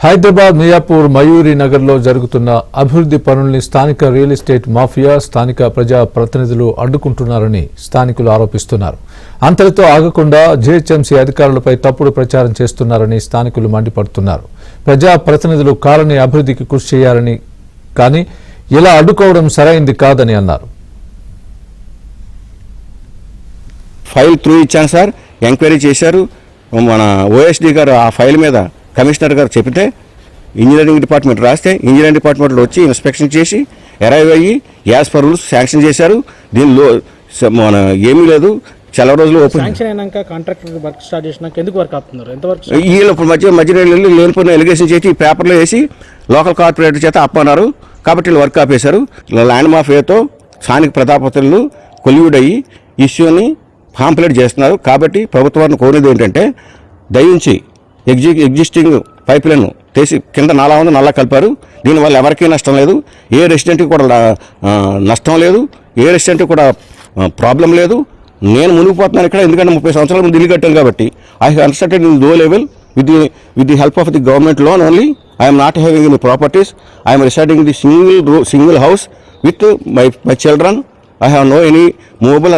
హైదరాబాద్ మియాపూర్ మయూరి నగర్లో జరుగుతున్న అభివృద్ధి పనుల్ని స్థానిక రియల్ ఎస్టేట్ మాఫియా స్థానిక ప్రజా ప్రతినిధులు అడ్డుకుంటున్నారని స్థానికులు ఆరోపిస్తున్నారు. అంతటితో ఆగకుండా జీహెచ్ఎంసీ అధికారులపై తప్పుడు ప్రచారం చేస్తున్నారని స్థానికులు మండిపడుతున్నారు. ప్రజా ప్రతినిధులు కాలనీ అభివృద్ధికి కృషి చేయాలని కానీ ఇలా అడ్డుకోవడం సరైంది కాదని అన్నారు. ఫైల్ త్రూ ఇచ్చాను సార్, ఎంక్వైరీ చేశారు. మన ఓఎస్డీ గారు ఆ ఫైల్ మీద కమిషనర్ గారు చెప్తే ఇంజనీరింగ్ డిపార్ట్మెంట్ రాస్తే ఇంజనీరింగ్ డిపార్ట్మెంట్లో వచ్చి ఇన్స్పెక్షన్ చేసి అరైవ్ అయ్యి యాజ్ పర్ రూల్స్ శాంక్షన్ చేశారు. దీనిలో మన ఏమీ లేదు. చాలా రోజులు ఓపెన్ శాంక్షన్ అయినాక కాంట్రాక్టర్ వర్క్ స్టార్ట్ చేసినాక ఎందుకు వర్క్ ఆపుతున్నారు? ఎంత వర్క్ వీళ్ళు మధ్య లేనిపోయిన ఎలిగేషన్ చేసి ఈ పేపర్లో వేసి లోకల్ కార్పొరేటర్ చేత అప్పన్నారు. కాబట్టి వీళ్ళు వర్క్ ఆపేశారు. ల్యాండ్ మాఫియాతో స్థానిక ప్రజాప్రతినిధులు కొల్యూడ్ అయ్యి ఇష్యూని పాంప్లెట్ చేస్తున్నారు. కాబట్టి ప్రభుత్వాన్ని కోరేది ఏంటంటే దయించి ఎగ్జిస్టింగ్ పైప్ లైన్ తీసి కింద నాలా ఉంది, నల్లా కలిపారు. దీనివల్ల ఎవరికీ నష్టం లేదు, ఏ రెసిడెంట్కి కూడా నష్టం లేదు, ఏ రెసిడెంట్కి కూడా ప్రాబ్లం లేదు. నేను మునిగిపోతున్నాను ఇక్కడ, ఎందుకంటే 30 సంవత్సరాల ముందు ఇల్లు కట్టాను కాబట్టి ఐ కన్స్ట్రక్టెడ్ ఇన్ లో level with the help of the government loan only. I am not having any properties. I am residing in the single house with my children. I have no any movable